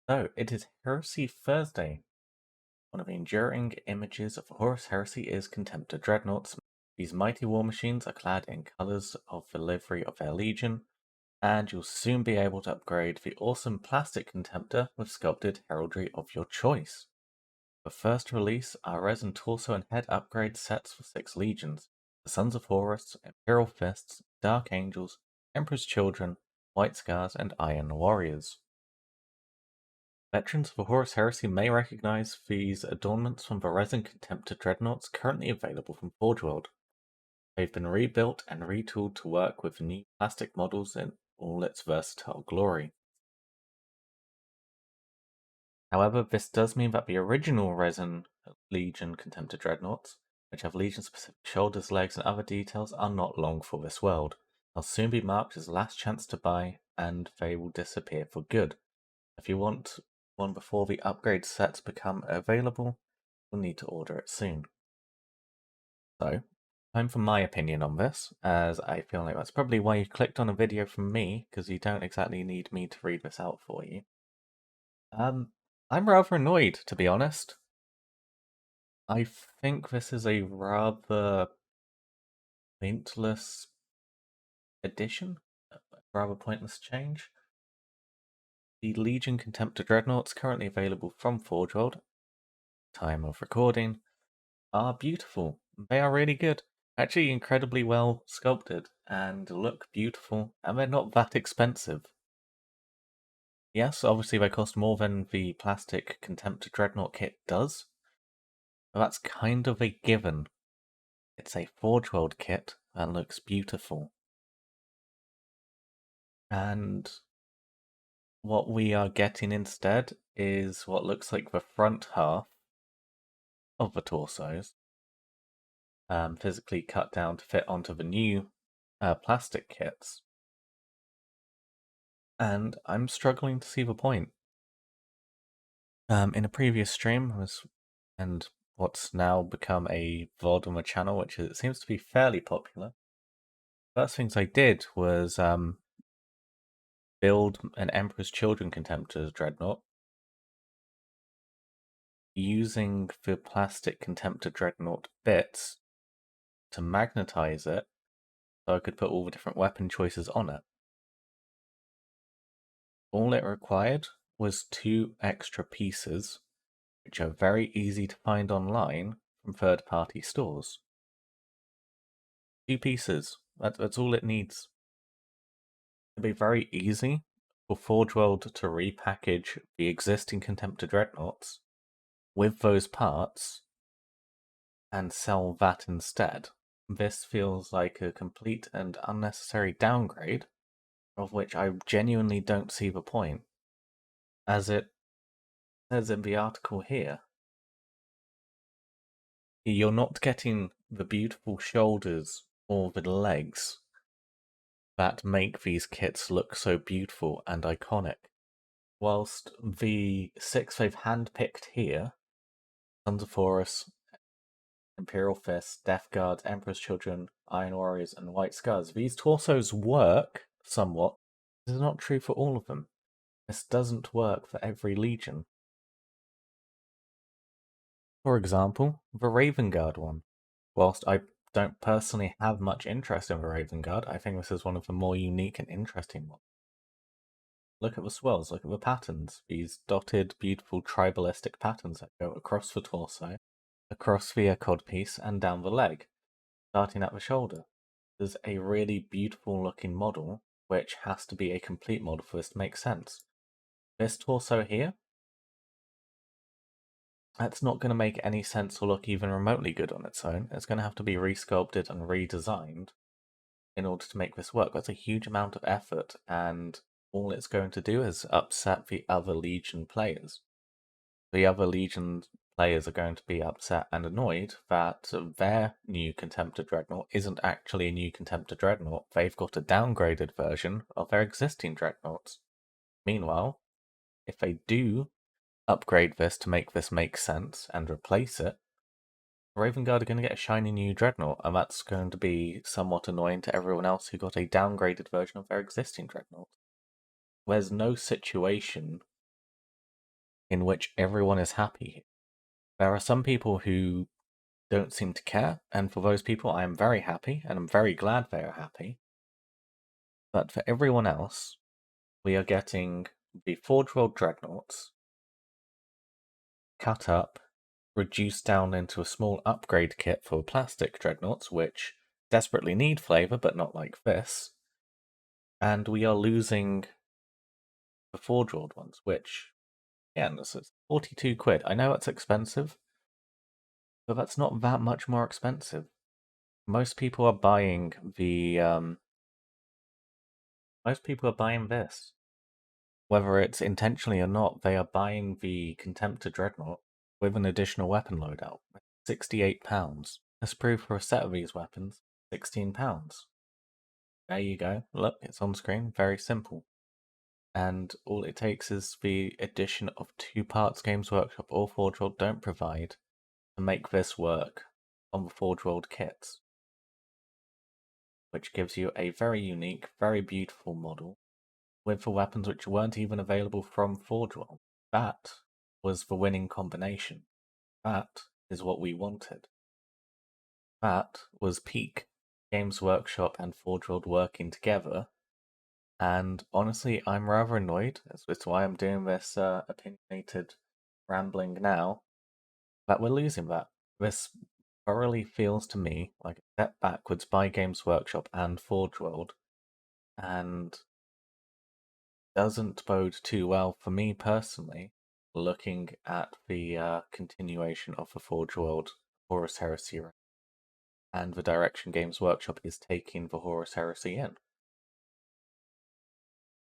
So, it is Heresy Thursday. One of the enduring images of Horus Heresy is Contemptor Dreadnoughts. These mighty war machines are clad in colours of the livery of their legion, and you'll soon be able to upgrade the awesome plastic Contemptor with sculpted heraldry of your choice. The first release are resin torso and head upgrade sets for 6 legions: the Sons of Horus, Imperial Fists, Dark Angels, Emperor's Children, White Scars, and Iron Warriors. Veterans of the Horus Heresy may recognize these adornments from the resin Contemptor Dreadnoughts currently available from Forge World. They've been rebuilt and retooled to work with new plastic models in all its versatile glory. However, this does mean that the original resin Legion Contemptor Dreadnoughts, which have Legion-specific shoulders, legs, and other details, are not long for this world. They'll soon be marked as last chance to buy, and they will disappear for good. If you want one before the upgrade sets become available, you'll need to order it soon. So, time for my opinion on this, as I feel like that's probably why you clicked on a video from me, because you don't exactly need me to read this out for you. I'm rather annoyed, to be honest. I think this is a rather pointless addition, a rather pointless change. The Legion Contemptor Dreadnoughts, currently available from Forge World, time of recording, are beautiful. They are really good. Actually, incredibly well sculpted and look beautiful, and they're not that expensive. Yes, obviously they cost more than the plastic Contemptor Dreadnought kit does, but that's kind of a given. It's a Forge World kit that looks beautiful. And what we are getting instead is what looks like the front half of the torsos, physically cut down to fit onto the new plastic kits. And I'm struggling to see the point. In a previous stream, and what's now become a VOD on the channel, which it seems to be fairly popular. First things I did was build an Emperor's Children Contemptor Dreadnought using the plastic Contemptor Dreadnought bits to magnetize it so I could put all the different weapon choices on it. All it required was 2 extra pieces, which are very easy to find online from third-party stores. 2 pieces, that's all it needs. It'd be very easy for Forge World to repackage the existing Contemptor Dreadnoughts with those parts and sell that instead. This feels like a complete and unnecessary downgrade, of which I genuinely don't see the point. As it says in the article here, you're not getting the beautiful shoulders or the legs that make these kits look so beautiful and iconic. Whilst the 6 they've handpicked here, Sons of Horus, Imperial Fist, Death Guard, Emperor's Children, Iron Warriors, and White Scars, these torsos work somewhat. This is not true for all of them. This doesn't work for every legion. For example, the Raven Guard one. Whilst I don't personally have much interest in the Raven Guard, I think this is one of the more unique and interesting ones. Look at the swirls, look at the patterns. These dotted, beautiful tribalistic patterns that go across the torso, across the codpiece, and down the leg, starting at the shoulder. There's a really beautiful looking model, which has to be a complete model for this to make sense. This torso here, that's not going to make any sense or look even remotely good on its own. It's going to have to be resculpted and redesigned in order to make this work. That's a huge amount of effort, and all it's going to do is upset the other Legion players. The other Legion players are going to be upset and annoyed that their new Contemptor Dreadnought isn't actually a new Contemptor Dreadnought. They've got a downgraded version of their existing Dreadnoughts. Meanwhile, if they do upgrade this to make this make sense and replace it, Raven Guard are going to get a shiny new Dreadnought, and that's going to be somewhat annoying to everyone else who got a downgraded version of their existing Dreadnought. There's no situation in which everyone is happy. There are some people who don't seem to care, and for those people I am very happy, and I'm very glad they are happy. But for everyone else, we are getting the Forge World Dreadnoughts cut up, reduced down into a small upgrade kit for plastic Dreadnoughts, which desperately need flavor, but not like this. And we are losing the Forge World ones, which, again, this is 42 quid. I know it's expensive, but that's not that much more expensive. Most people are buying most people are buying this. Whether it's intentionally or not, they are buying the Contemptor Dreadnought with an additional weapon loadout. £68. Let's prove for a set of these weapons, £16. There you go. Look, it's on screen. Very simple. And all it takes is the addition of 2 parts Games Workshop or Forge World don't provide to make this work on the Forge World kits, which gives you a very unique, very beautiful model with the weapons which weren't even available from Forge World. That was the winning combination. That is what we wanted. That was peak Games Workshop and Forge World working together. And honestly, I'm rather annoyed, that's why I'm doing this opinionated rambling now, that we're losing that. This thoroughly feels to me like a step backwards by Games Workshop and Forge World, and doesn't bode too well for me personally, looking at the continuation of the Forge World Horus Heresy and the direction Games Workshop is taking the Horus Heresy in.